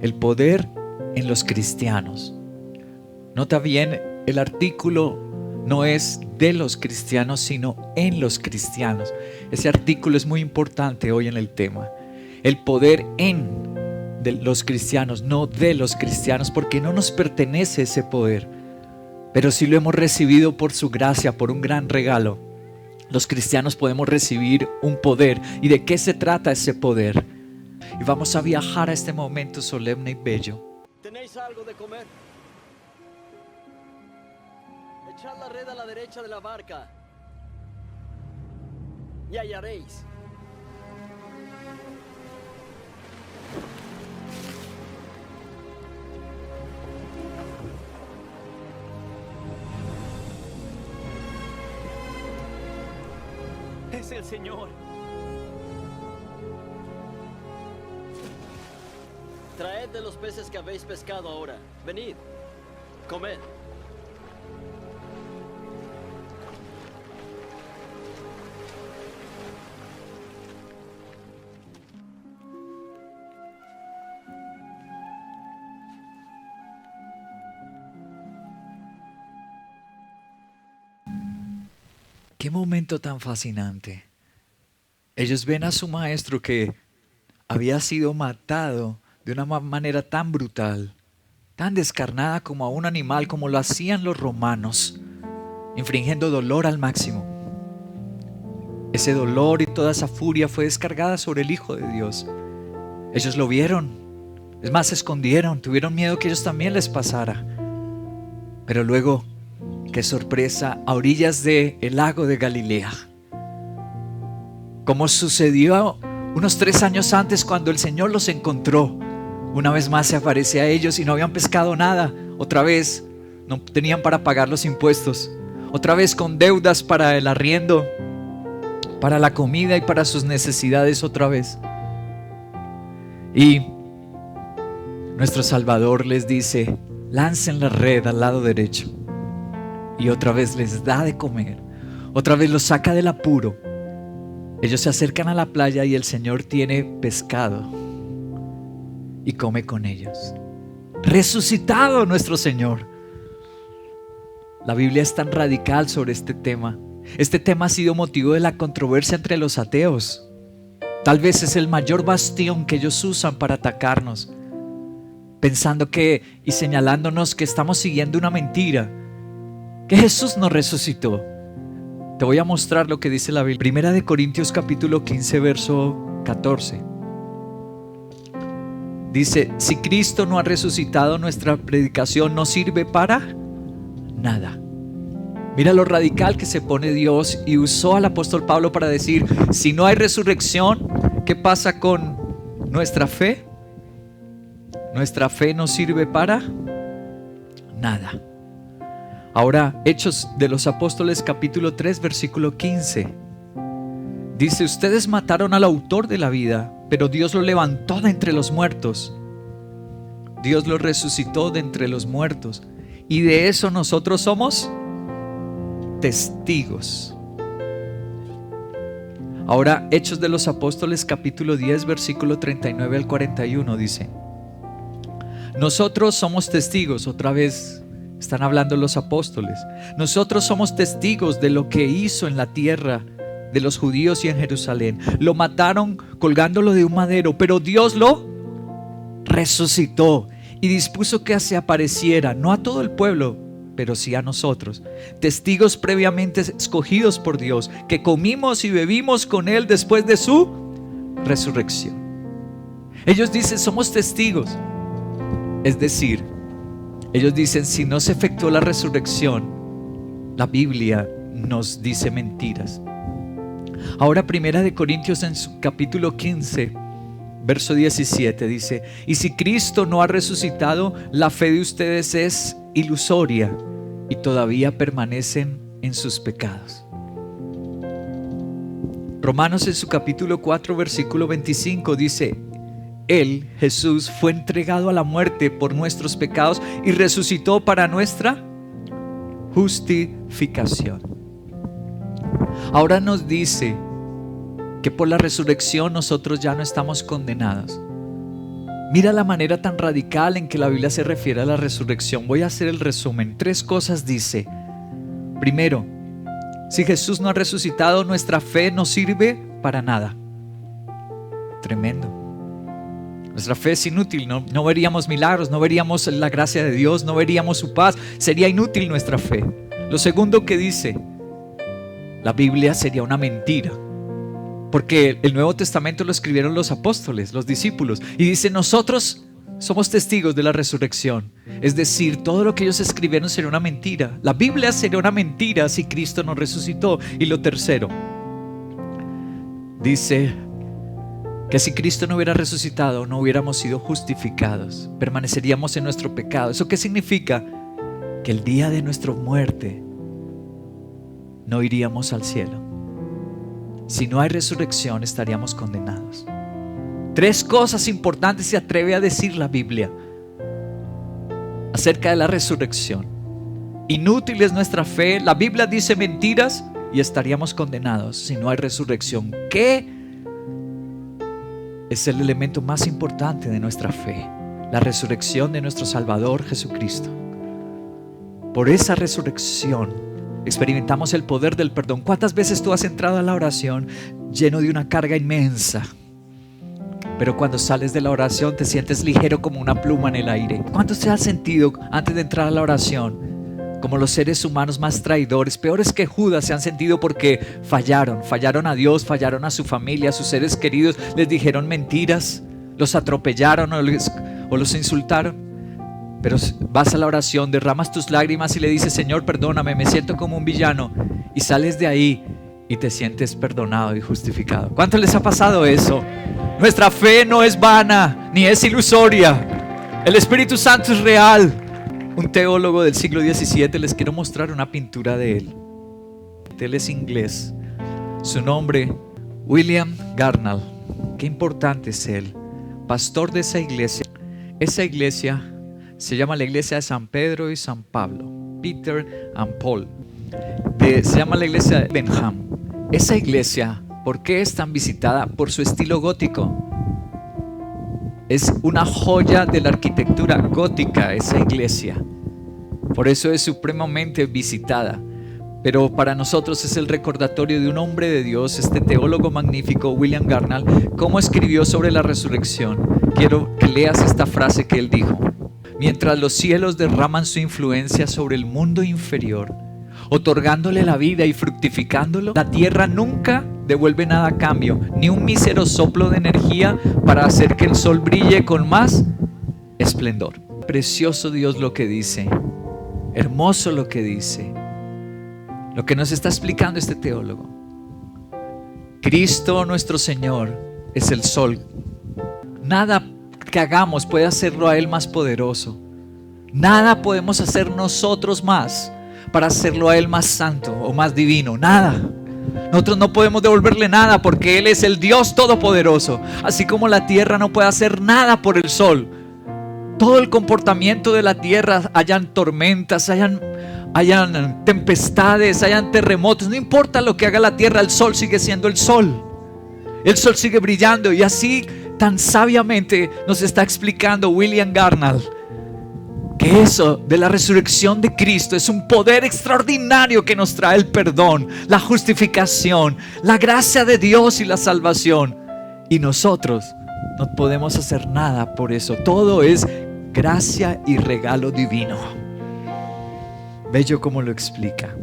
El poder en los cristianos. Nota bien, el artículo no es de los cristianos, sino en los cristianos. Ese artículo es muy importante hoy en el tema. El poder en de los cristianos, no de los cristianos, porque no nos pertenece ese poder, pero sí lo hemos recibido por su gracia, por un gran regalo. Los cristianos podemos recibir un poder. ¿Y de qué se trata ese poder? Y vamos a viajar a este momento solemne y bello. ¿Tenéis algo de comer? Echad la red a la derecha de la barca y hallaréis. Es el Señor. Traed de los peces que habéis pescado ahora. Venid, comed. Qué momento tan fascinante. Ellos ven a su maestro que había sido matado de una manera tan brutal, tan descarnada como a un animal, como lo hacían los romanos, infringiendo dolor al máximo. Ese dolor y toda esa furia fue descargada sobre el Hijo de Dios. Ellos lo vieron, es más, se escondieron, tuvieron miedo que ellos también les pasara. Pero luego, qué sorpresa, a orillas del lago de Galilea, como sucedió unos 3 años antes cuando el Señor los encontró, una vez más se aparece a ellos y no habían pescado nada. Otra vez no tenían para pagar los impuestos, otra vez con deudas para el arriendo, para la comida y para sus necesidades otra vez. Y nuestro Salvador les dice: lancen la red al lado derecho. Y otra vez les da de comer, otra vez los saca del apuro. Ellos se acercan a la playa y el Señor tiene pescado y come con ellos. Resucitado nuestro Señor. La Biblia es tan radical sobre este tema. Este tema ha sido motivo de la controversia entre los ateos. Tal vez es el mayor bastión que ellos usan para atacarnos, pensando que y señalándonos que estamos siguiendo una mentira, que Jesús no resucitó. Te voy a mostrar lo que dice la Biblia. Primera de Corintios capítulo 15 verso 14. Dice: si Cristo no ha resucitado, nuestra predicación no sirve para nada. Mira lo radical que se pone Dios, y usó al apóstol Pablo para decir: si no hay resurrección, ¿qué pasa con nuestra fe? Nuestra fe no sirve para nada. Ahora, Hechos de los Apóstoles capítulo 3 versículo 15. Dice: ustedes mataron al autor de la vida, pero Dios lo levantó de entre los muertos. Dios lo resucitó de entre los muertos. Y de eso nosotros somos testigos. Ahora, Hechos de los Apóstoles capítulo 10 versículo 39 al 41 dice: nosotros somos testigos. Otra vez están hablando los apóstoles. Nosotros somos testigos de lo que hizo en la tierra de los judíos y en Jerusalén. Lo mataron colgándolo de un madero, pero Dios lo resucitó y dispuso que se apareciera, no a todo el pueblo, pero sí a nosotros, testigos previamente escogidos por Dios, que comimos y bebimos con Él después de su resurrección. Ellos dicen: somos testigos. Es decir, ellos dicen: si no se efectuó la resurrección, la Biblia nos dice mentiras. Ahora, Primera de Corintios en su capítulo 15 verso 17 dice: y si Cristo no ha resucitado, la fe de ustedes es ilusoria y todavía permanecen en sus pecados. Romanos en su capítulo 4 versículo 25 dice: Él, Jesús, fue entregado a la muerte por nuestros pecados y resucitó para nuestra justificación. Ahora nos dice que por la resurrección nosotros ya no estamos condenados. Mira la manera tan radical en que la Biblia se refiere a la resurrección. Voy a hacer el resumen. 3 cosas dice. Primero, si Jesús no ha resucitado, nuestra fe no sirve para nada. Tremendo. Nuestra fe es inútil, no veríamos milagros, no veríamos la gracia de Dios, no veríamos su paz. Sería inútil nuestra fe. Lo segundo que dice, la Biblia sería una mentira. Porque el Nuevo Testamento lo escribieron los apóstoles, los discípulos. Y dice, nosotros somos testigos de la resurrección. Es decir, todo lo que ellos escribieron sería una mentira. La Biblia sería una mentira si Cristo no resucitó. Y lo tercero, dice que si Cristo no hubiera resucitado, no hubiéramos sido justificados. Permaneceríamos en nuestro pecado. ¿Eso qué significa? Que el día de nuestra muerte no iríamos al cielo. Si no hay resurrección, estaríamos condenados. 3 cosas importantes se atreve a decir la Biblia acerca de la resurrección. Inútil es nuestra fe. La Biblia dice mentiras y estaríamos condenados si no hay resurrección. ¿Qué es el elemento más importante de nuestra fe? La resurrección de nuestro Salvador Jesucristo. Por esa resurrección experimentamos el poder del perdón. ¿Cuántas veces tú has entrado a la oración lleno de una carga inmensa? Pero cuando sales de la oración te sientes ligero como una pluma en el aire. ¿Cuántos te has sentido antes de entrar a la oración como los seres humanos más traidores, peores que Judas se han sentido porque fallaron a Dios, fallaron a su familia, a sus seres queridos, les dijeron mentiras, los atropellaron o los insultaron? Pero vas a la oración, derramas tus lágrimas y le dices, Señor, perdóname, me siento como un villano. Y sales de ahí y te sientes perdonado y justificado. ¿Cuánto les ha pasado eso? Nuestra fe no es vana ni es ilusoria. El Espíritu Santo es real. Un teólogo del siglo XVII, les quiero mostrar una pintura de él. Él es inglés. Su nombre, William Gurnall. Qué importante es él. Pastor de esa iglesia. Esa iglesia se llama la iglesia de San Pedro y San Pablo, Peter and Paul. Se llama la iglesia de Benham. Esa iglesia, ¿por qué es tan visitada? Por su estilo gótico. Es una joya de la arquitectura gótica esa iglesia. Por eso es supremamente visitada. Pero para nosotros es el recordatorio de un hombre de Dios, este teólogo magnífico, William Gurnall, cómo escribió sobre la resurrección. Quiero que leas esta frase que él dijo. Mientras los cielos derraman su influencia sobre el mundo inferior, otorgándole la vida y fructificándolo, la tierra nunca devuelve nada a cambio, ni un mísero soplo de energía para hacer que el sol brille con más esplendor. Precioso Dios lo que dice, hermoso lo que dice, lo que nos está explicando este teólogo. Cristo nuestro Señor es el sol. Nada que hagamos puede hacerlo a Él más poderoso. Nada podemos hacer nosotros más para hacerlo a Él más santo o más divino. Nada. Nosotros no podemos devolverle nada porque Él es el Dios todopoderoso. Así como la tierra no puede hacer nada por el sol. Todo el comportamiento de la tierra, hayan tormentas, hayan tempestades, hayan terremotos, no importa lo que haga la tierra, el sol sigue siendo el sol. El sol sigue brillando y así tan sabiamente nos está explicando William Gurnall que eso de la resurrección de Cristo es un poder extraordinario que nos trae el perdón, la justificación, la gracia de Dios y la salvación. Y nosotros no podemos hacer nada por eso. Todo es gracia y regalo divino. Bello como lo explica.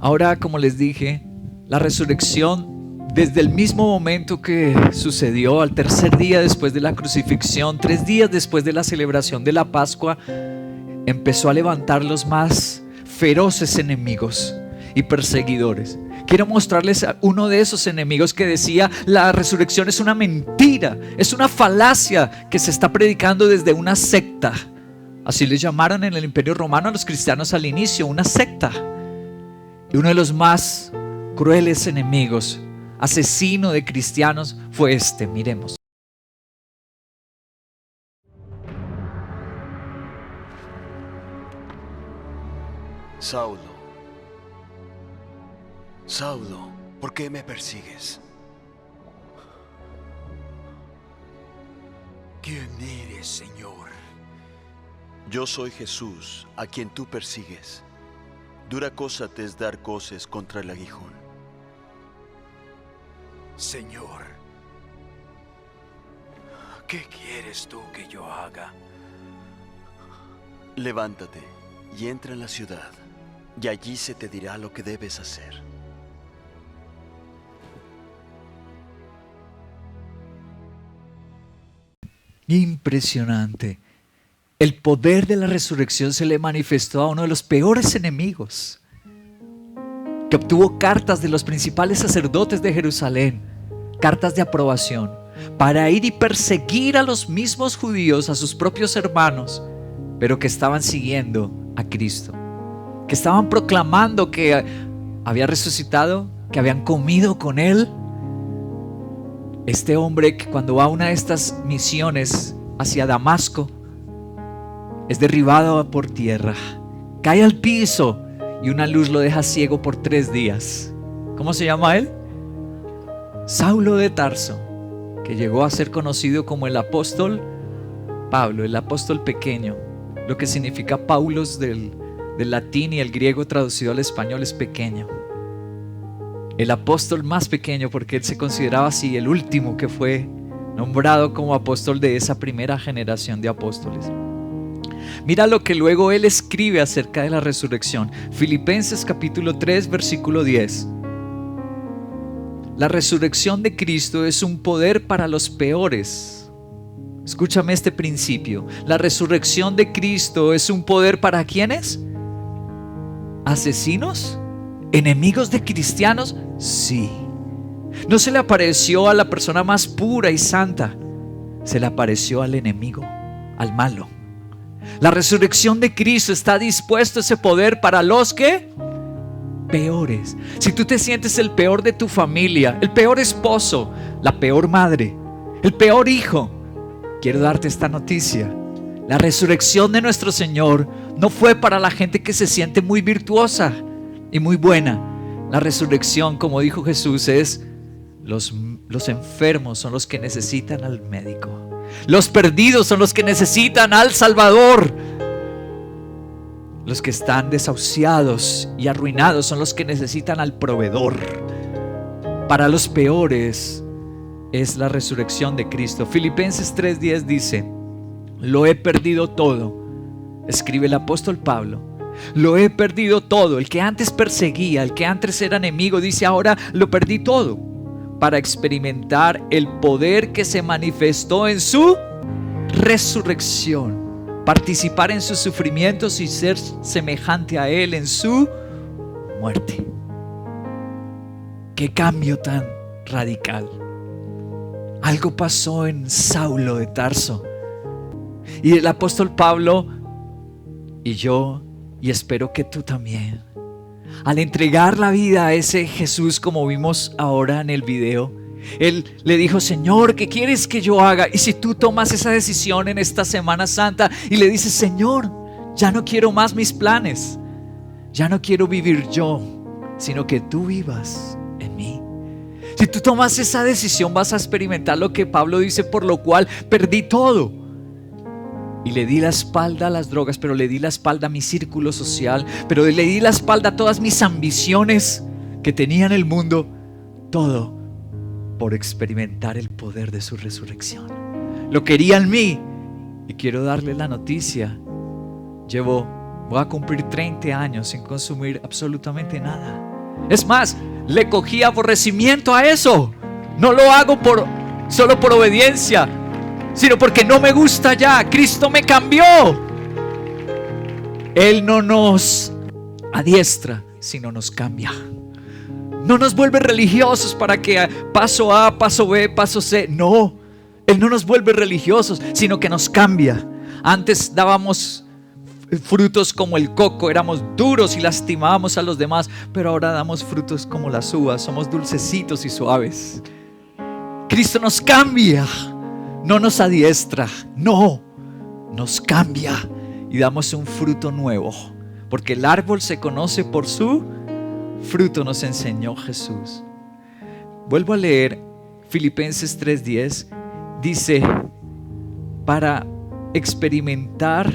Ahora, como les dije, la resurrección, desde el mismo momento que sucedió, al tercer día después de la crucifixión, 3 días después de la celebración de la Pascua, empezó a levantar los más feroces enemigos y perseguidores. Quiero mostrarles a uno de esos enemigos que decía: la resurrección es una mentira, es una falacia que se está predicando desde una secta. Así les llamaron en el Imperio Romano a los cristianos al inicio, una secta. Y uno de los más crueles enemigos, asesino de cristianos, fue este. Miremos. Saulo, Saulo, ¿por qué me persigues? ¿Quién eres, Señor? Yo soy Jesús, a quien tú persigues. Dura cosa te es dar coces contra el aguijón. Señor, ¿qué quieres tú que yo haga? Levántate y entra en la ciudad, y allí se te dirá lo que debes hacer. Impresionante. El poder de la resurrección se le manifestó a uno de los peores enemigos, que obtuvo cartas de los principales sacerdotes de Jerusalén, cartas de aprobación, para ir y perseguir a los mismos judíos, a sus propios hermanos, pero que estaban siguiendo a Cristo, que estaban proclamando que había resucitado, que habían comido con Él. Este hombre, que cuando va a una de estas misiones hacia Damasco, es derribado por tierra, cae al piso y una luz lo deja ciego por 3 días. ¿Cómo se llama él? Saulo de Tarso, que llegó a ser conocido como el apóstol Pablo, el apóstol pequeño, lo que significa Paulos del latín, y el griego traducido al español es pequeño. El apóstol más pequeño, porque él se consideraba así, el último que fue nombrado como apóstol de esa primera generación de apóstoles. Mira lo que luego él escribe acerca de la resurrección. Filipenses capítulo 3, versículo 10. La resurrección de Cristo es un poder para los peores. Escúchame este principio. La resurrección de Cristo es un poder para ¿quiénes? ¿Asesinos? ¿Enemigos de cristianos? Sí. No se le apareció a la persona más pura y santa, se le apareció al enemigo, al malo. La resurrección de Cristo está dispuesto ese poder para los que peores. Si tú te sientes el peor de tu familia, el peor esposo, la peor madre, el peor hijo, quiero darte esta noticia. La resurrección de nuestro Señor no fue para la gente que se siente muy virtuosa y muy buena. La resurrección, como dijo Jesús, es los enfermos son los que necesitan al médico. Los perdidos son los que necesitan al Salvador. Los que están desahuciados y arruinados son los que necesitan al proveedor. Para los peores es la resurrección de Cristo. Filipenses 3:10 dice: lo he perdido todo, escribe el apóstol Pablo. Lo he perdido todo. El que antes perseguía, el que antes era enemigo, dice ahora lo perdí todo, para experimentar el poder que se manifestó en su resurrección, participar en sus sufrimientos y ser semejante a Él en su muerte. Qué cambio tan radical. Algo pasó en Saulo de Tarso, y el apóstol Pablo y yo, y espero que tú también, al entregar la vida a ese Jesús, como vimos ahora en el video, él le dijo: Señor, ¿qué quieres que yo haga? Y si tú tomas esa decisión en esta Semana Santa y le dices: Señor, ya no quiero más mis planes, ya no quiero vivir yo, sino que tú vivas en mí. Si tú tomas esa decisión, vas a experimentar lo que Pablo dice: por lo cual perdí todo. Y le di la espalda a las drogas, pero le di la espalda a mi círculo social, pero le di la espalda a todas mis ambiciones que tenía en el mundo. Todo por experimentar el poder de su resurrección. Lo quería en mí, y quiero darle la noticia. Voy a cumplir 30 años sin consumir absolutamente nada. Es más, le cogí aborrecimiento a eso. No lo hago solo por obediencia, sino porque no me gusta ya. Cristo me cambió. Él no nos adiestra, sino nos cambia. No nos vuelve religiosos para que paso A, paso B, paso C. No, Él no nos vuelve religiosos, sino que nos cambia. Antes dábamos frutos como el coco, éramos duros y lastimábamos a los demás, pero ahora damos frutos como las uvas, somos dulcecitos y suaves. Cristo nos cambia. No nos adiestra, no, nos cambia y damos un fruto nuevo, porque el árbol se conoce por su fruto, nos enseñó Jesús. Vuelvo a leer Filipenses 3:10, dice: para experimentar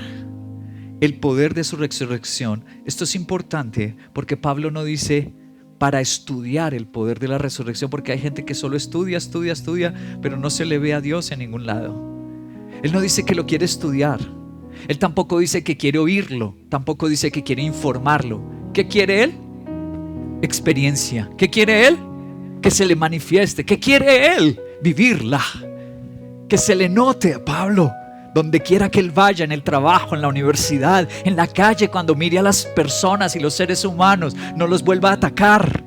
el poder de su resurrección. Esto es importante porque Pablo no dice para estudiar el poder de la resurrección, porque hay gente que solo estudia, pero no se le ve a Dios en ningún lado. Él no dice que lo quiere estudiar. Él tampoco dice que quiere oírlo, tampoco dice que quiere informarlo. ¿Qué quiere él? Experiencia. ¿Qué quiere él? Que se le manifieste. ¿Qué quiere él? Vivirla. Que se le note a Pablo donde quiera que él vaya, en el trabajo, en la universidad, en la calle, cuando mire a las personas y los seres humanos, no los vuelva a atacar,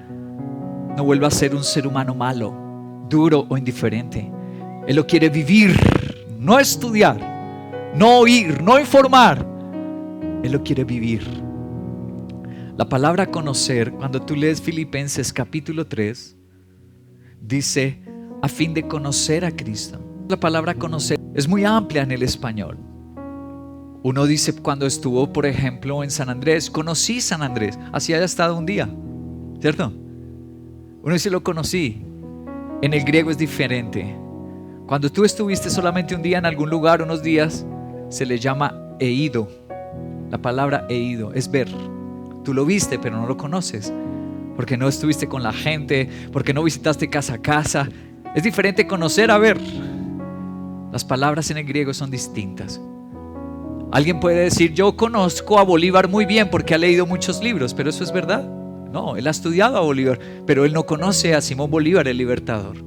no vuelva a ser un ser humano malo, duro o indiferente. Él lo quiere vivir, no estudiar, no oír, no informar. Él lo quiere vivir. La palabra conocer, cuando tú lees Filipenses capítulo 3, dice a fin de conocer a Cristo. La palabra conocer es muy amplia en el español. Uno dice cuando estuvo, por ejemplo, en San Andrés, conocí San Andrés, así haya estado un día, ¿cierto? Uno dice lo conocí. En el griego es diferente. Cuando tú estuviste solamente un día en algún lugar, unos días, se le llama eido. La palabra eido es ver. Tú lo viste, pero no lo conoces, porque no estuviste con la gente, porque no visitaste casa a casa. Es diferente conocer a ver. Las palabras en el griego son distintas. Alguien puede decir, yo conozco a Bolívar muy bien porque ha leído muchos libros, pero eso es verdad. No, él ha estudiado a Bolívar, pero él no conoce a Simón Bolívar, el libertador.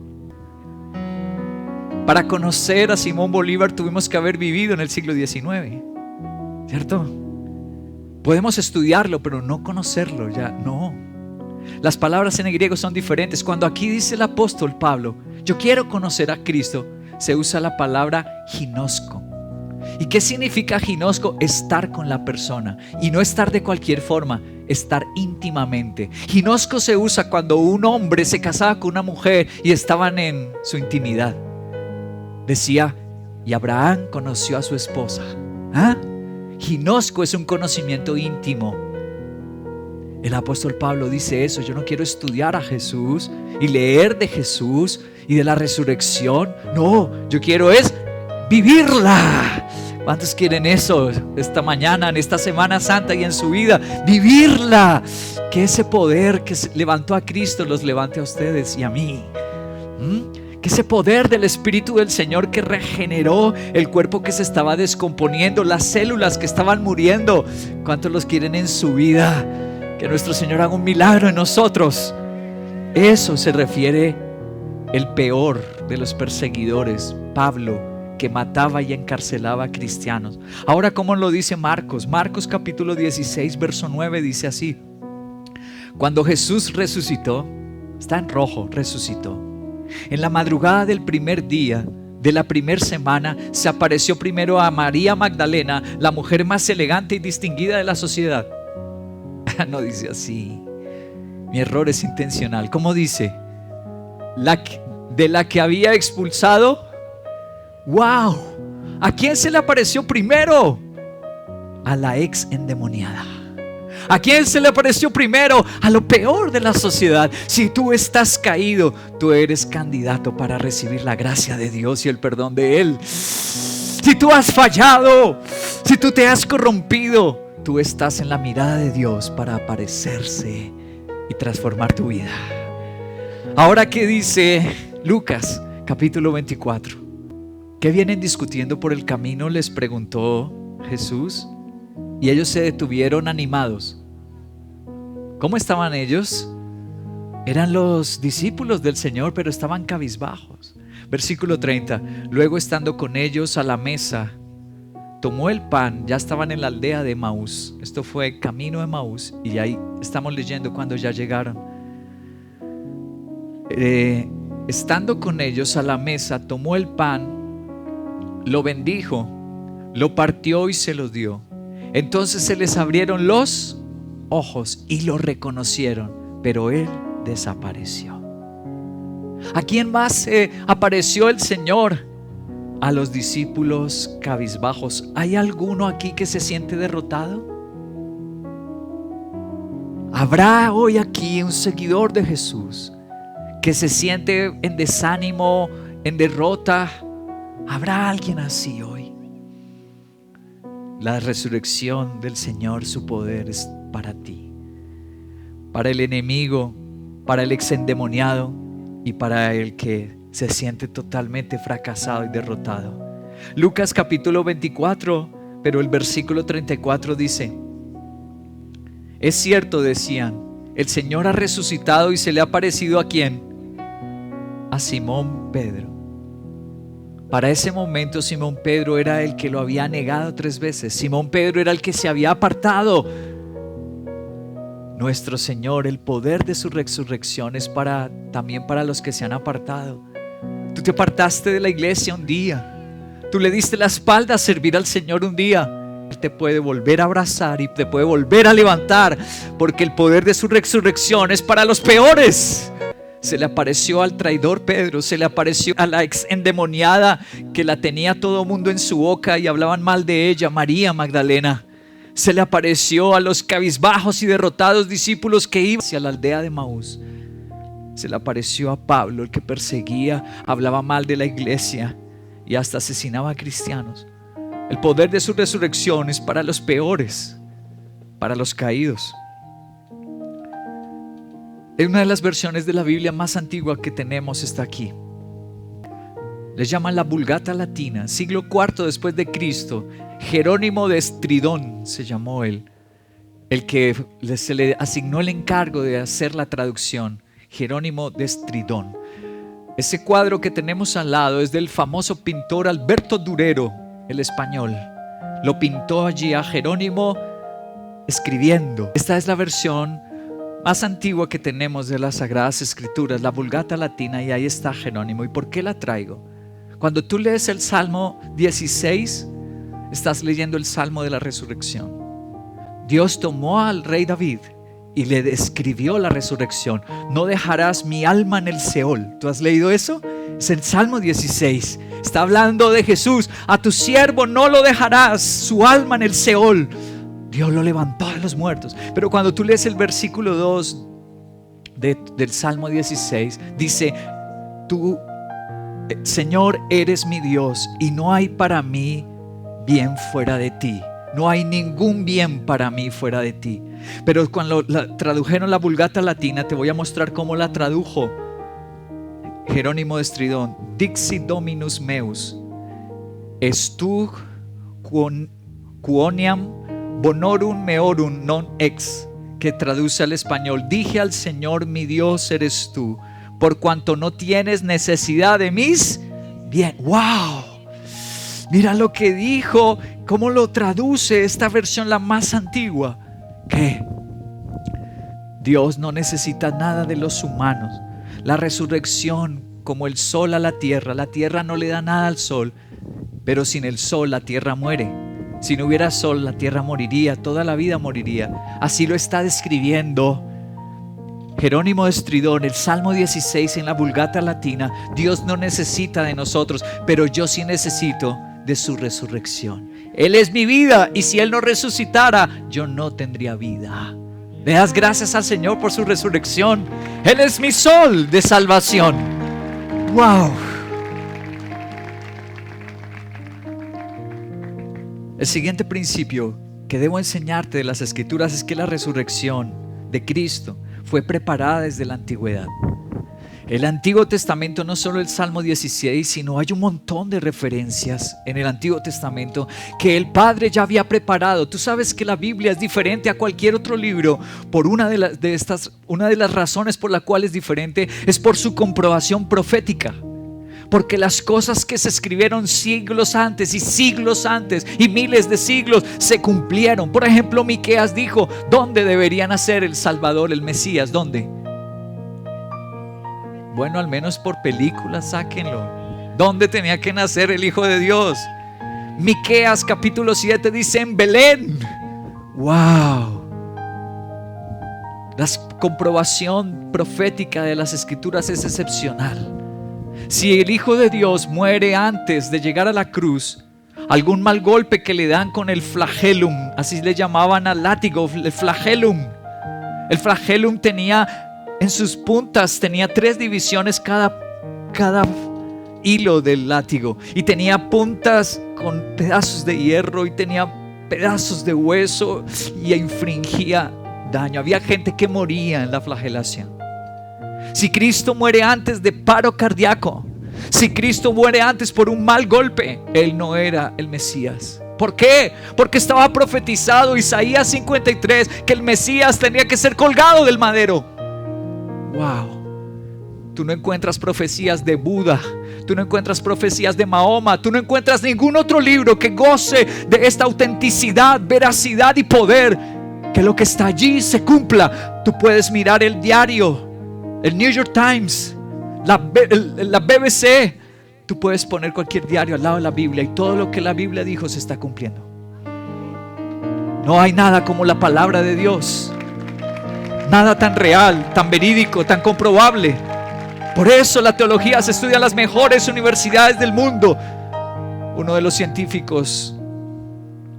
Para conocer a Simón Bolívar tuvimos que haber vivido en el siglo XIX, ¿cierto? Podemos estudiarlo, pero no conocerlo, ya no. Las palabras en el griego son diferentes. Cuando aquí dice el apóstol Pablo, yo quiero conocer a Cristo, se usa la palabra ginosco. ¿Y qué significa ginosco? Estar con la persona, y no estar de cualquier forma, estar íntimamente. Ginosco se usa cuando un hombre se casaba con una mujer y estaban en su intimidad. Decía, y Abraham conoció a su esposa. Ginosco es un conocimiento íntimo. El apóstol Pablo dice eso. Yo no quiero estudiar a Jesús y leer de Jesús y de la resurrección. No, yo quiero es vivirla. ¿Cuántos quieren eso esta mañana, en esta Semana Santa y en su vida? Vivirla. Que ese poder que levantó a Cristo los levante a ustedes y a mí. Que ese poder del Espíritu del Señor que regeneró el cuerpo que se estaba descomponiendo, las células que estaban muriendo. ¿Cuántos los quieren en su vida? Que nuestro Señor haga un milagro en nosotros. Eso se refiere el peor de los perseguidores, Pablo, que mataba y encarcelaba a cristianos. Ahora, ¿cómo lo dice Marcos? Marcos capítulo 16, verso 9 dice así: cuando Jesús resucitó, está en rojo, resucitó. En la madrugada del primer día de la primera semana, se apareció primero a María Magdalena, la mujer más elegante y distinguida de la sociedad. No dice así. Mi error es intencional. ¿Cómo dice? De la que había expulsado. ¡Wow! ¿A quién se le apareció primero? A la ex endemoniada. ¿A quién se le apareció primero? A lo peor de la sociedad. Si tú estás caído, tú eres candidato para recibir la gracia de Dios y el perdón de Él. Si tú has fallado, si tú te has corrompido, tú estás en la mirada de Dios para aparecerse y transformar tu vida. Ahora, ¿qué dice Lucas capítulo 24? ¿Qué vienen discutiendo por el camino?, les preguntó Jesús. Y ellos se detuvieron animados. ¿Cómo estaban ellos? Eran los discípulos del Señor, pero estaban cabizbajos. Versículo 30. Luego, estando con ellos a la mesa, tomó el pan. Ya estaban en la aldea de Emaús. Esto fue camino de Emaús. Y ahí estamos leyendo cuando ya llegaron. Estando con ellos a la mesa, tomó el pan, lo bendijo, lo partió y se los dio. Entonces se les abrieron los ojos y lo reconocieron, pero él desapareció. ¿A quién más se apareció el Señor? A los discípulos cabizbajos. ¿Hay alguno aquí que se siente derrotado? ¿Habrá hoy aquí un seguidor de Jesús que se siente en desánimo, en derrota? ¿Habrá alguien así hoy? La resurrección del Señor, su poder es para ti, para el enemigo, para el exendemoniado y para el que se siente totalmente fracasado y derrotado. Lucas capítulo 24, pero el versículo 34 dice: es cierto, decían, el Señor ha resucitado y se le ha aparecido ¿a quién? A Simón Pedro. Para ese momento Simón Pedro era el que lo había negado 3 veces. Simón Pedro era el que se había apartado. Nuestro Señor, el poder de su resurrección es también para los que se han apartado. Tú te apartaste de la iglesia un día. Tú le diste la espalda a servir al Señor un día. Él te puede volver a abrazar y te puede volver a levantar, porque el poder de su resurrección es para los peores. Se le apareció al traidor Pedro, se le apareció a la ex endemoniada que la tenía todo mundo en su boca y hablaban mal de ella, María Magdalena. Se le apareció a los cabizbajos y derrotados discípulos que iban hacia la aldea de Maús. Se le apareció a Pablo, el que perseguía, hablaba mal de la iglesia y hasta asesinaba a cristianos. El poder de su resurrección es para los peores, para los caídos. En una de las versiones de la Biblia más antigua que tenemos está aquí. Les llaman la Vulgata Latina, siglo IV después de Cristo. Jerónimo de Estridón se llamó él, el que se le asignó el encargo de hacer la traducción. Jerónimo de Estridón. Ese cuadro que tenemos al lado es del famoso pintor Alberto Durero, el español. Lo pintó allí a Jerónimo escribiendo. Esta es la versión más antigua que tenemos de las Sagradas Escrituras, la Vulgata Latina, y ahí está Jerónimo. ¿Y por qué la traigo? Cuando tú lees el Salmo 16, estás leyendo el Salmo de la Resurrección. Dios tomó al rey David y le describió la resurrección. No dejarás mi alma en el Seol. ¿Tú has leído eso? Es el Salmo 16. Está hablando de Jesús. A tu siervo no lo dejarás, su alma en el Seol. Dios lo levantó de los muertos. Pero cuando tú lees el versículo 2 del Salmo 16, dice: tú, Señor, eres mi Dios y no hay para mí bien fuera de ti. No hay ningún bien para mí fuera de ti. Pero cuando tradujeron la Vulgata Latina, te voy a mostrar cómo la tradujo Jerónimo de Estridón. Dixi Dominus meus, estu quoniam bonorum meorum non ex, que traduce al español: dije al Señor, mi Dios eres tú, por cuanto no tienes necesidad de mis bien. ¡Wow! Mira lo que dijo, cómo lo traduce esta versión, la más antigua. ¿Qué? Dios no necesita nada de los humanos. La resurrección, como el sol a la tierra no le da nada al sol, pero sin el sol la tierra muere. Si no hubiera sol, la tierra moriría, toda la vida moriría. Así lo está describiendo Jerónimo de Estridón, el Salmo 16 en la Vulgata Latina. Dios no necesita de nosotros, pero yo sí necesito de su resurrección. Él es mi vida, y si Él no resucitara, yo no tendría vida. Le das gracias al Señor por su resurrección. Él es mi sol de salvación. ¡Wow! El siguiente principio que debo enseñarte de las Escrituras es que la resurrección de Cristo fue preparada desde la antigüedad. El Antiguo Testamento, no solo el Salmo 16, sino hay un montón de referencias en el Antiguo Testamento que el Padre ya había preparado. Tú sabes que la Biblia es diferente a cualquier otro libro por una de las razones por la cual es diferente es por su comprobación profética. Porque las cosas que se escribieron siglos antes y miles de siglos se cumplieron. Por ejemplo, Miqueas dijo: ¿dónde debería nacer el Salvador, el Mesías? ¿Dónde? Bueno, al menos por película, sáquenlo. ¿Dónde tenía que nacer el Hijo de Dios? Miqueas capítulo 7 dice: en Belén. ¡Wow! La comprobación profética de las Escrituras es excepcional. Si el Hijo de Dios muere antes de llegar a la cruz, algún mal golpe que le dan con el flagellum, así le llamaban al látigo, el flagellum. El flagellum tenía en sus puntas, tenía 3 divisiones cada hilo del látigo, y tenía puntas con pedazos de hierro, y tenía pedazos de hueso y infringía daño. Había gente que moría en la flagelación. Si Cristo muere antes de paro cardíaco, si Cristo muere antes por un mal golpe, Él no era el Mesías. ¿Por qué? Porque estaba profetizado Isaías 53 que el Mesías tenía que ser colgado del madero. Wow. Tú no encuentras profecías de Buda, tú no encuentras profecías de Mahoma, tú no encuentras ningún otro libro que goce de esta autenticidad, veracidad y poder, que lo que está allí se cumpla. Tú puedes mirar el diario, el New York Times, la BBC, tú puedes poner cualquier diario al lado de la Biblia y todo lo que la Biblia dijo se está cumpliendo. No hay nada como la palabra de Dios, nada tan real, tan verídico, tan comprobable. Por eso la teología se estudia en las mejores universidades del mundo. Uno de los científicos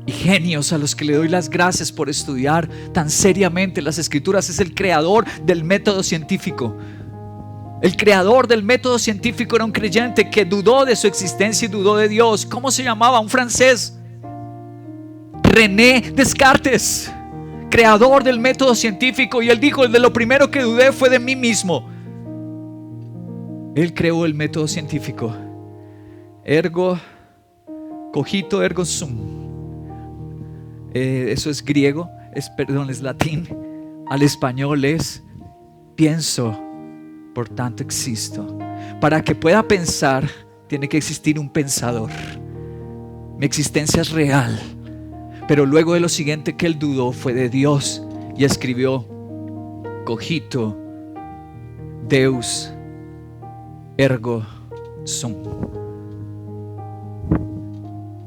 y genios a los que le doy las gracias por estudiar tan seriamente las Escrituras es el creador del método científico. El creador del método científico era un creyente que dudó de su existencia y dudó de Dios. ¿Cómo se llamaba? Un francés, René Descartes, creador del método científico. Y él dijo: de lo primero que dudé fue de mí mismo. Él creó el método científico. Ergo cogito ergo sum. Eso es griego, es latín. Al español es pienso, por tanto existo. Para que pueda pensar, tiene que existir un pensador. Mi existencia es real. Pero luego de lo siguiente que él dudó fue de Dios y escribió: cogito Deus ergo sum.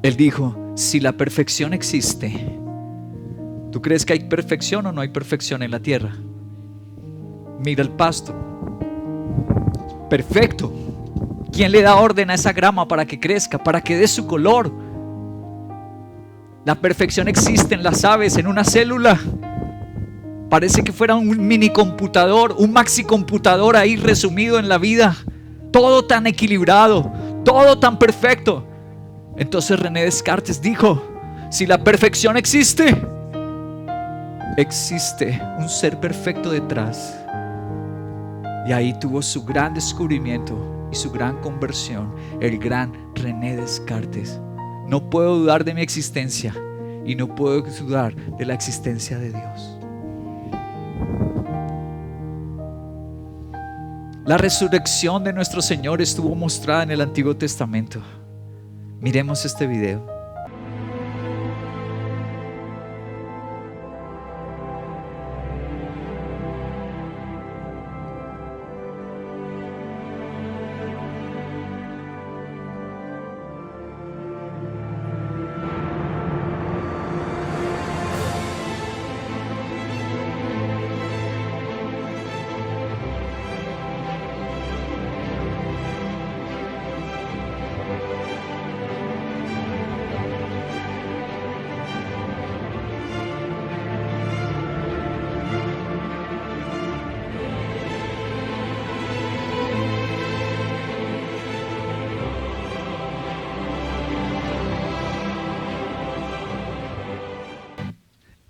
Él dijo: si la perfección existe, ¿tú crees que hay perfección o no hay perfección en la tierra? Mira el pasto, perfecto. ¿Quién le da orden a esa grama para que crezca, para que dé su color? La perfección existe en las aves, en una célula. Parece que fuera un mini computador, un maxi computador ahí resumido en la vida. Todo tan equilibrado, todo tan perfecto. Entonces René Descartes dijo: si la perfección existe, existe un ser perfecto detrás. Y ahí tuvo su gran descubrimiento y su gran conversión, el gran René Descartes. No puedo dudar de mi existencia y no puedo dudar de la existencia de Dios. La resurrección de nuestro Señor estuvo mostrada en el Antiguo Testamento. Miremos este video.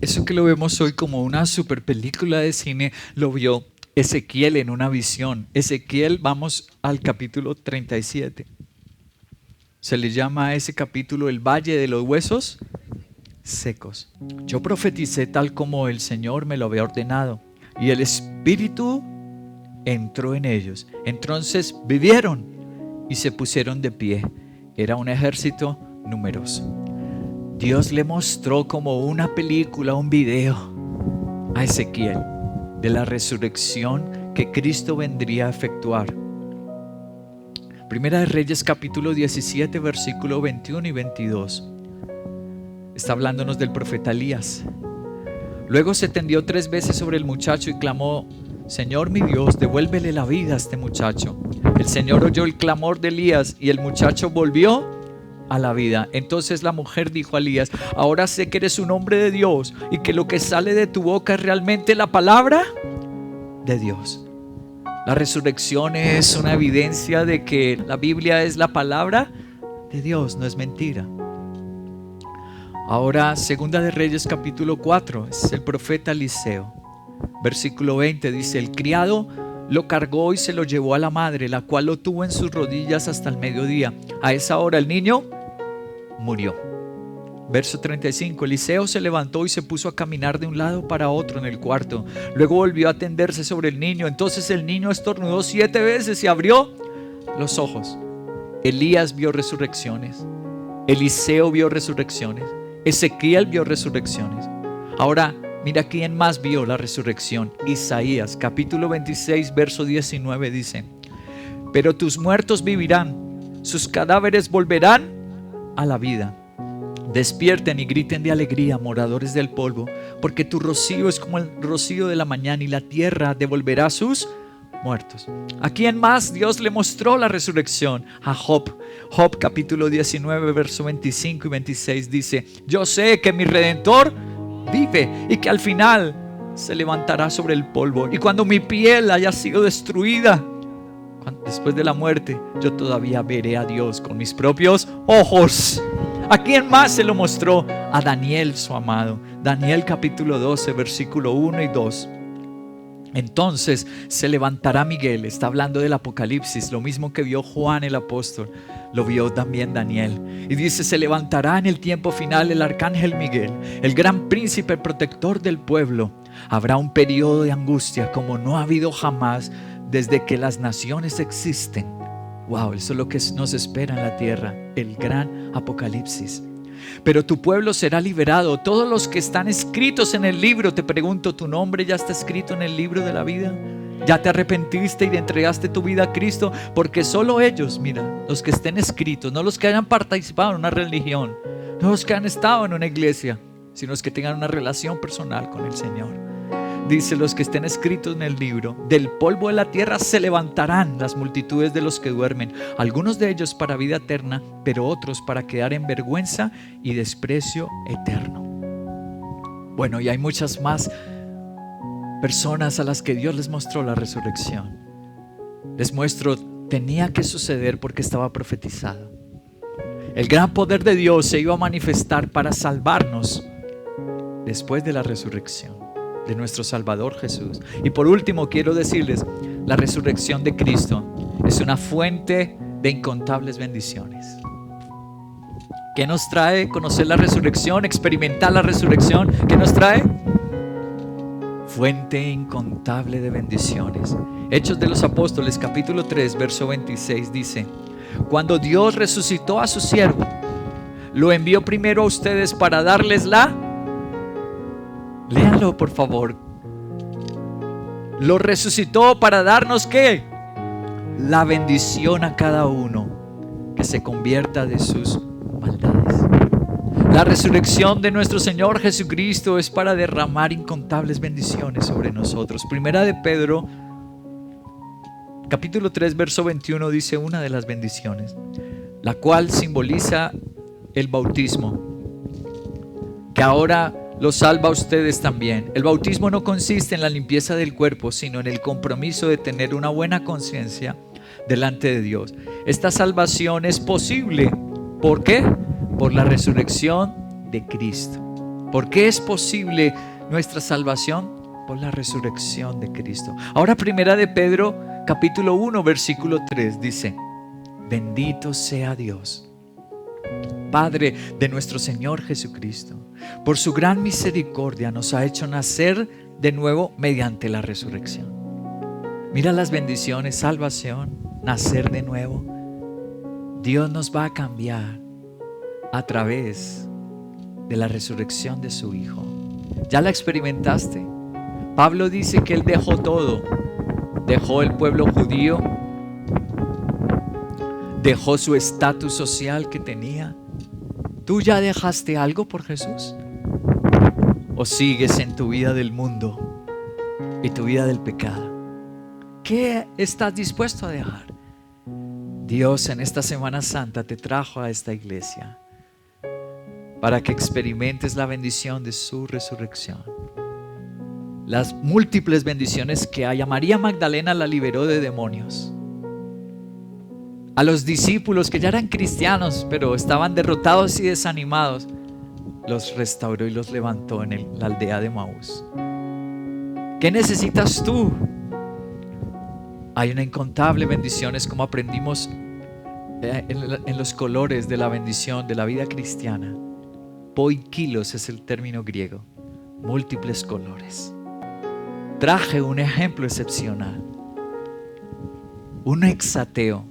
Eso que lo vemos hoy como una super película de cine, lo vio Ezequiel en una visión. Ezequiel, vamos al capítulo 37. Se le llama a ese capítulo el Valle de los Huesos Secos. Yo profeticé tal como el Señor me lo había ordenado, y el Espíritu entró en ellos. Entonces vivieron y se pusieron de pie. Era un ejército numeroso. Dios le mostró como una película, un video a Ezequiel de la resurrección que Cristo vendría a efectuar. Primera de Reyes capítulo 17 versículo 21 y 22. Está hablándonos del profeta Elías. Luego se tendió 3 veces sobre el muchacho y clamó: Señor mi Dios, devuélvele la vida a este muchacho. El Señor oyó el clamor de Elías y el muchacho volvió a la vida. Entonces la mujer dijo a Elías: ahora sé que eres un hombre de Dios y que lo que sale de tu boca es realmente la palabra de Dios. La resurrección es una evidencia de que la Biblia es la palabra de Dios, no es mentira. Ahora, Segunda de Reyes capítulo 4, es el profeta Eliseo. Versículo 20 dice: el criado lo cargó y se lo llevó a la madre, la cual lo tuvo en sus rodillas hasta el mediodía. A esa hora el niño murió. Verso 35, Eliseo se levantó y se puso a caminar de un lado para otro en el cuarto. Luego volvió a tenderse sobre el niño. Entonces el niño estornudó 7 veces y abrió los ojos. Elías vio resurrecciones. Eliseo vio resurrecciones. Ezequiel vio resurrecciones. Ahora, mira quién más vio la resurrección. Isaías capítulo 26 verso 19 dice: pero tus muertos vivirán, sus cadáveres volverán a la vida. Despierten y griten de alegría, moradores del polvo, porque tu rocío es como el rocío de la mañana y la tierra devolverá sus muertos. ¿A quién más Dios le mostró la resurrección? A Job. Job capítulo 19 verso 25 y 26 dice: yo sé que mi Redentor vive y que al final se levantará sobre el polvo, y cuando mi piel haya sido destruida, después de la muerte, yo todavía veré a Dios con mis propios ojos. ¿A quién más se lo mostró? A Daniel, su amado. Daniel capítulo 12 versículo 1 y 2. Entonces se levantará Miguel. Está hablando del Apocalipsis, lo mismo que vio Juan el apóstol, lo vio también Daniel. Y dice: se levantará en el tiempo final el arcángel Miguel, el gran príncipe protector del pueblo. Habrá un periodo de angustia como no ha habido jamás desde que las naciones existen. Wow, eso es lo que nos espera en la tierra, el gran Apocalipsis. Pero tu pueblo será liberado, todos los que están escritos en el libro. Te pregunto, ¿tu nombre ya está escrito en el libro de la vida? ¿Ya te arrepentiste y le entregaste tu vida a Cristo? Porque solo ellos, mira, los que estén escritos, no los que hayan participado en una religión, no los que han estado en una iglesia, sino los que tengan una relación personal con el Señor. Dice: los que estén escritos en el libro, del polvo de la tierra se levantarán las multitudes de los que duermen, algunos de ellos para vida eterna, pero otros para quedar en vergüenza y desprecio eterno. Bueno, y hay muchas más personas a las que Dios les mostró la resurrección. Les muestro, tenía que suceder porque estaba profetizado. El gran poder de Dios se iba a manifestar para salvarnos después de la resurrección de nuestro Salvador Jesús. Y por último quiero decirles, la resurrección de Cristo es una fuente de incontables bendiciones. ¿Qué nos trae conocer la resurrección, experimentar la resurrección? ¿Qué nos trae? Fuente incontable de bendiciones. Hechos de los Apóstoles capítulo 3 verso 26 dice: cuando Dios resucitó a su siervo, lo envió primero a ustedes para darles léanlo por favor. Lo resucitó para darnos ¿qué? La bendición a cada uno que se convierta de sus maldades. La resurrección de nuestro Señor Jesucristo es para derramar incontables bendiciones sobre nosotros. Primera de Pedro capítulo 3 verso 21 dice una de las bendiciones, la cual simboliza el bautismo, que ahora los salva a ustedes también. El bautismo no consiste en la limpieza del cuerpo, sino en el compromiso de tener una buena conciencia delante de Dios. Esta salvación es posible. ¿Por qué? Por la resurrección de Cristo. ¿Por qué es posible nuestra salvación? Por la resurrección de Cristo. Ahora primera de Pedro capítulo 1 versículo 3 dice: bendito sea Dios, Padre de nuestro Señor Jesucristo, por su gran misericordia nos ha hecho nacer de nuevo mediante la resurrección. Mira las bendiciones: salvación, nacer de nuevo. Dios nos va a cambiar a través de la resurrección de su Hijo. ¿Ya la experimentaste? Pablo dice que él dejó todo. Dejó el pueblo judío, dejó su estatus social que tenía. ¿Tú ya dejaste algo por Jesús? ¿O sigues en tu vida del mundo y tu vida del pecado? ¿Qué estás dispuesto a dejar? Dios en esta Semana Santa te trajo a esta iglesia para que experimentes la bendición de su resurrección. Las múltiples bendiciones que hay. A María Magdalena la liberó de demonios. A los discípulos que ya eran cristianos pero estaban derrotados y desanimados, los restauró y los levantó en la aldea de Maús. ¿Qué necesitas tú? Hay una incontable bendiciones, como aprendimos en los colores de la bendición de la vida cristiana. Poikilos es el término griego, múltiples colores. Traje un ejemplo excepcional. Un exateo.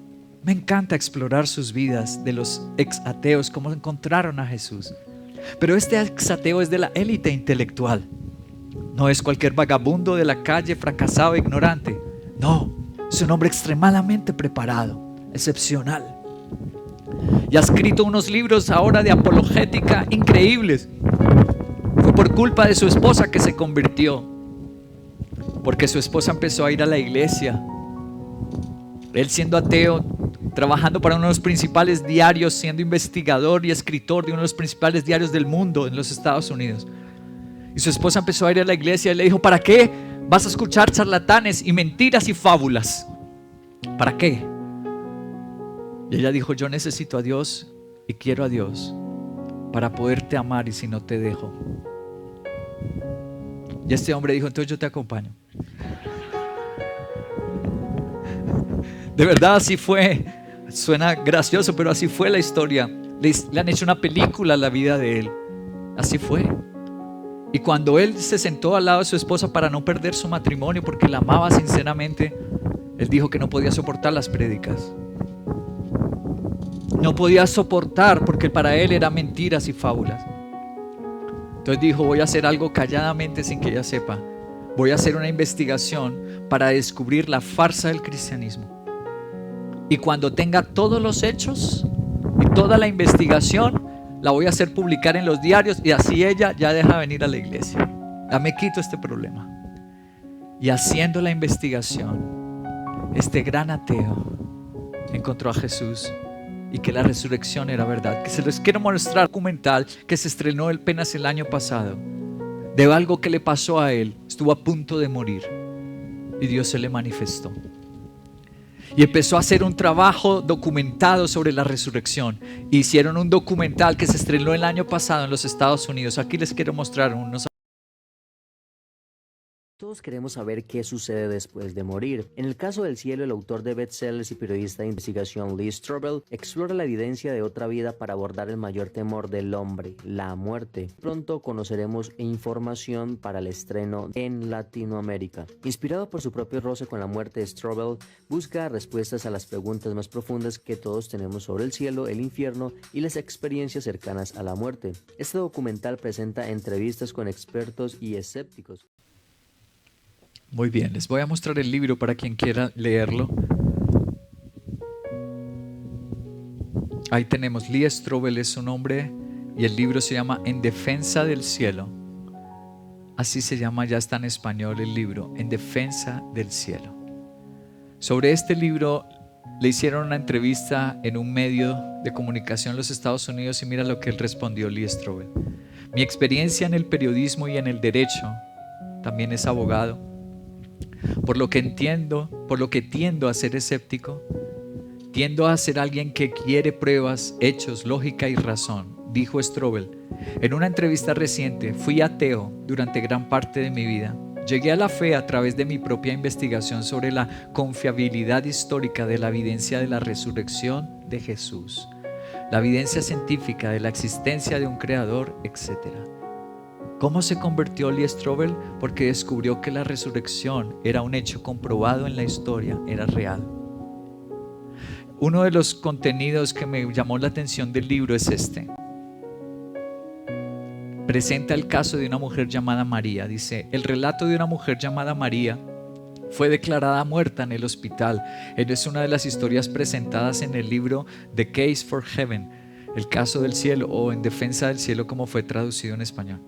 Me encanta explorar sus vidas de los exateos, cómo encontraron a Jesús. Pero este exateo es de la élite intelectual. No es cualquier vagabundo de la calle, fracasado e ignorante. No, es un hombre extremadamente preparado, excepcional. Y ha escrito unos libros ahora de apologética increíbles. Fue por culpa de su esposa que se convirtió, porque su esposa empezó a ir a la iglesia. Él, siendo ateo, trabajando para uno de los principales diarios, siendo investigador y escritor de uno de los principales diarios del mundo en los Estados Unidos. Y su esposa empezó a ir a la iglesia y le dijo: ¿para qué vas a escuchar charlatanes y mentiras y fábulas? ¿Para qué? Y ella dijo: yo necesito a Dios y quiero a Dios para poderte amar, y si no te dejo. Y este hombre dijo: entonces yo te acompaño. De verdad así fue. Suena gracioso, pero así fue la historia. Le han hecho una película a la vida de él. Así fue. Y cuando él se sentó al lado de su esposa para no perder su matrimonio, porque la amaba sinceramente, él dijo que no podía soportar las prédicas. No podía soportar, porque para él eran mentiras y fábulas. Entonces dijo: voy a hacer algo calladamente sin que ella sepa. Voy a hacer una investigación para descubrir la farsa del cristianismo. Y cuando tenga todos los hechos y toda la investigación, la voy a hacer publicar en los diarios, y así ella ya deja venir a la iglesia. Ya me quito este problema. Y haciendo la investigación, este gran ateo encontró a Jesús y que la resurrección era verdad. Que se les quiero mostrar un documental que se estrenó apenas el año pasado, de algo que le pasó a él. Estuvo a punto de morir y Dios se le manifestó. Y empezó a hacer un trabajo documentado sobre la resurrección. Hicieron un documental que se estrenó el año pasado en los Estados Unidos. Aquí les quiero mostrar unos. Todos queremos saber qué sucede después de morir. En el caso del cielo, el autor de bestsellers y periodista de investigación Lee Strobel explora la evidencia de otra vida para abordar el mayor temor del hombre, la muerte. Pronto conoceremos información para el estreno en Latinoamérica. Inspirado por su propio roce con la muerte, Strobel busca respuestas a las preguntas más profundas que todos tenemos sobre el cielo, el infierno y las experiencias cercanas a la muerte. Este documental presenta entrevistas con expertos y escépticos. Muy bien, les voy a mostrar el libro para quien quiera leerlo. Ahí tenemos, Lee Strobel es su nombre, y el libro se llama En Defensa del Cielo. Así se llama, ya está en español el libro, En Defensa del Cielo. Sobre este libro le hicieron una entrevista en un medio de comunicación en los Estados Unidos, y mira lo que él respondió, Lee Strobel. Mi experiencia en el periodismo y en el derecho, también es abogado. Por lo que tiendo a ser escéptico, tiendo a ser alguien que quiere pruebas, hechos, lógica y razón, dijo Strobel. En una entrevista reciente, fui ateo durante gran parte de mi vida. Llegué a la fe a través de mi propia investigación sobre la confiabilidad histórica de la evidencia de la resurrección de Jesús, la evidencia científica de la existencia de un creador, etc. ¿Cómo se convirtió Lee Strobel? Porque descubrió que la resurrección era un hecho comprobado en la historia, era real. Uno de los contenidos que me llamó la atención del libro es este. Presenta el caso de una mujer llamada María. Dice: el relato de una mujer llamada María fue declarada muerta en el hospital. Es una de las historias presentadas en el libro The Case for Heaven, el caso del cielo, o En Defensa del Cielo, como fue traducido en español.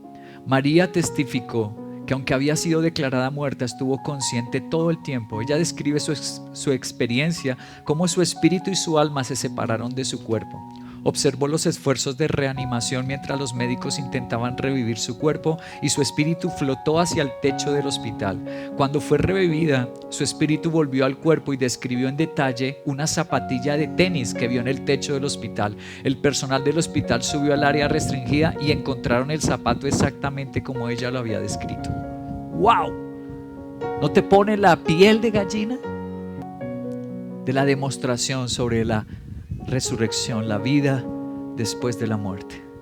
María testificó que aunque había sido declarada muerta, estuvo consciente todo el tiempo. Ella describe su experiencia, cómo su espíritu y su alma se separaron de su cuerpo. Observó los esfuerzos de reanimación mientras los médicos intentaban revivir su cuerpo y su espíritu flotó hacia el techo del hospital. Cuando fue revivida, su espíritu volvió al cuerpo y describió en detalle una zapatilla de tenis que vio en el techo del hospital. El personal del hospital subió al área restringida y encontraron el zapato exactamente como ella lo había descrito. ¡Wow! ¿No te pone la piel de gallina? De la demostración sobre la resurrección, la vida después de la muerte.